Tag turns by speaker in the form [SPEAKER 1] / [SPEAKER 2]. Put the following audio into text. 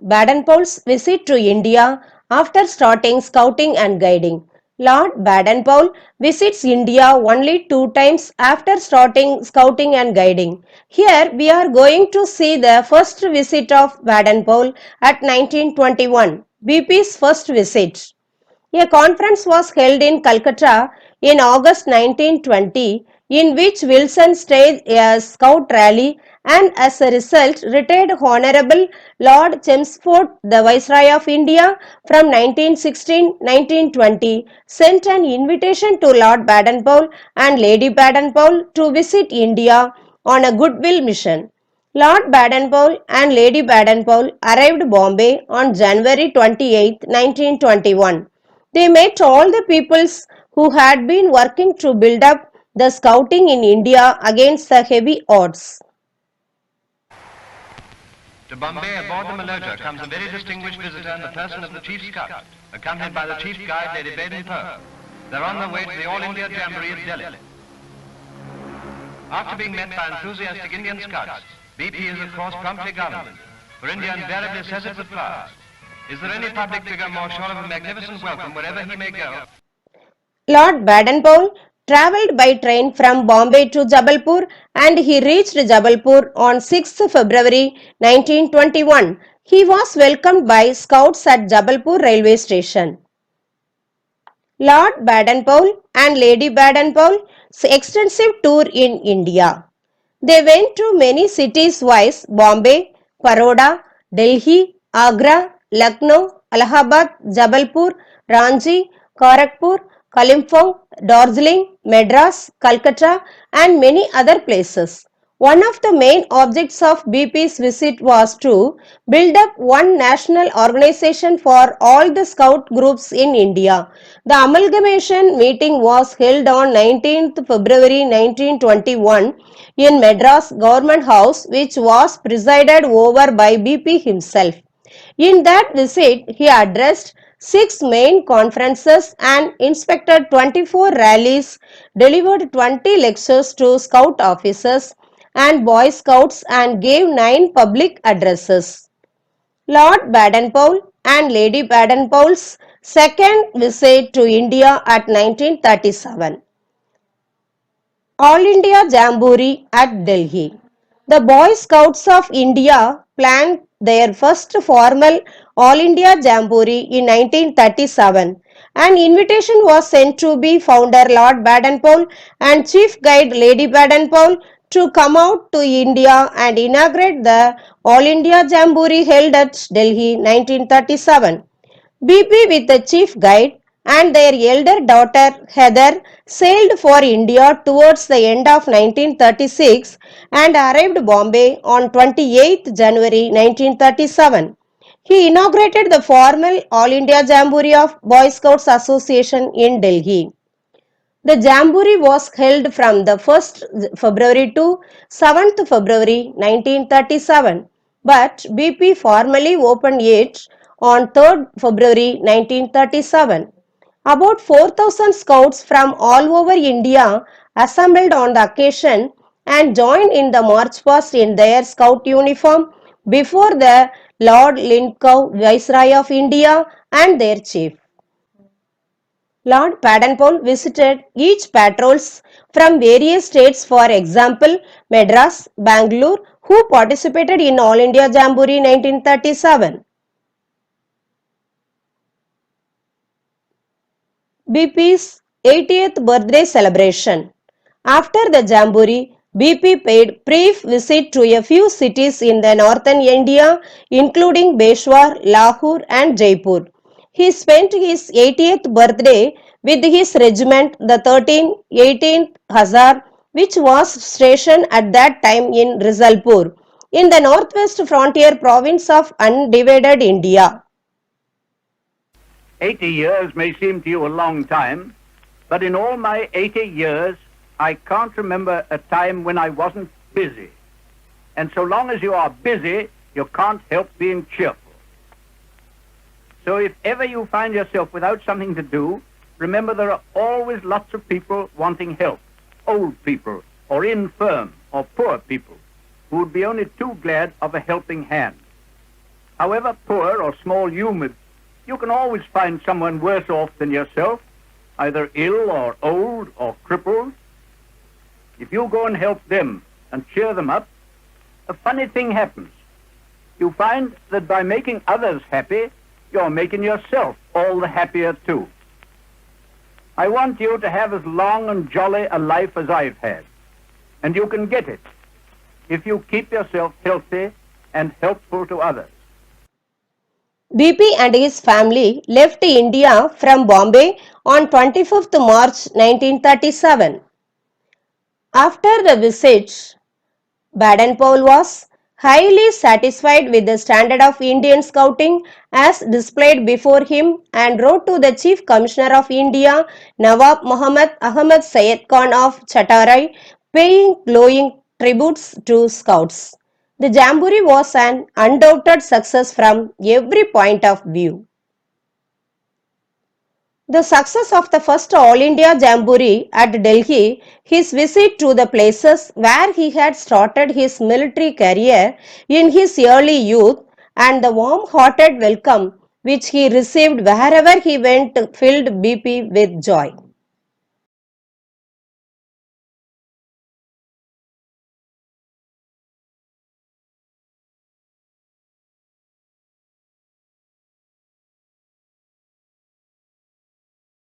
[SPEAKER 1] Baden-Powell's visit to India after starting scouting and guiding. Lord Baden-Powell visits India only 2 times after starting scouting and guiding. Here we are going to see the first visit of Baden-Powell at 1921, BP's first visit. A conference was held in Calcutta in August 1920 in which Wilson staged a scout rally and as a result retired Honorable Lord Chelmsford, the Viceroy of India from 1916-1920, sent an invitation to Lord Baden-Powell and Lady Baden-Powell to visit India on a goodwill mission. Lord Baden-Powell and Lady Baden-Powell arrived Bombay on January 28, 1921. They met all the peoples who had been working to build up the scouting in India against the heavy odds.
[SPEAKER 2] To Bombay aboard the Malota comes a very distinguished visitor in the person of the Chief Scout, accompanied by the Chief Guide, Lady Baden-Powell. They're on their way to the All India Jamboree at Delhi. After being met by enthusiastic Indian Scouts, BP is of course promptly governed, for India invariably says it with flowers. Is there any public figure more sure of a magnificent welcome wherever he may go?
[SPEAKER 1] Lord Baden-Powell travelled by train from Bombay to Jabalpur and he reached Jabalpur on 6th February 1921. He was welcomed by scouts at Jabalpur railway station. Lord Baden-Powell and Lady Baden-Powell's extensive tour in India. They went to many cities viz. Bombay, Baroda, Delhi, Agra, Lucknow, Allahabad, Jabalpur, Ranchi, Kharagpur, Kalimpong, Darjeeling, Madras, Calcutta and many other places. One of the main objects of BP's visit was to build up one national organization for all the scout groups in India. The amalgamation meeting was held on 19th February 1921 in Madras Government House, which was presided over by BP himself. In that visit, he addressed 6 main conferences and inspected 24 rallies, delivered 20 lectures to scout officers and boy scouts and gave 9 public addresses. Lord Baden-Powell and Lady Baden-Powell's second visit to India at 1937. All India Jamboree at Delhi. The Boy Scouts of India planned their first formal All India Jamboree in 1937. An invitation was sent to be founder Lord Baden-Powell and chief guide Lady Baden-Powell to come out to India and inaugurate the All India Jamboree held at Delhi 1937. BP with the chief guide and their elder daughter Heather sailed for India towards the end of 1936 and arrived Bombay on 28th January 1937. He inaugurated the formal All India Jamboree of Boy Scouts Association in Delhi. The Jamboree was held from the 1st February to 7th February 1937, but BP formally opened it on 3rd February 1937. About 4,000 scouts from all over India assembled on the occasion and joined in the march past in their scout uniform before the Lord Lincoln, Viceroy of India, and their chief. Lord Baden-Powell visited each patrols from various states, for example, Madras, Bangalore, who participated in All India Jamboree 1937. BP's 80th birthday celebration. After the Jamboree, BP paid brief visit to a few cities in the northern India, including Peshawar, Lahore and Jaipur. He spent his 80th birthday with his regiment, the 18th Hussar, which was stationed at that time in Rizalpur, in the northwest frontier province of undivided India.
[SPEAKER 3] 80 years may seem to you a long time, but in all my 80 years, I can't remember a time when I wasn't busy. And so long as you are busy, you can't help being cheerful. So if ever you find yourself without something to do, remember there are always lots of people wanting help, old people, or infirm, or poor people, who would be only too glad of a helping hand. However poor or small you can always find someone worse off than yourself, either ill or old or crippled. If you go and help them and cheer them up, a funny thing happens. You find that by making others happy, you're making yourself all the happier too. I want you to have as long and jolly a life as I've had, and you can get it if you keep yourself healthy and helpful to others.
[SPEAKER 1] BP and his family left India from Bombay on 25th March 1937. After the visit, Baden-Powell was highly satisfied with the standard of Indian scouting as displayed before him and wrote to the Chief Commissioner of India, Nawab Muhammad Ahmad Syed Khan of Chatarai, paying glowing tributes to scouts. The Jamboree was an undoubted success from every point of view. The success of the first All India Jamboree at Delhi, his visit to the places where he had started his military career in his early youth, and the warm-hearted welcome which he received wherever he went filled BP with joy.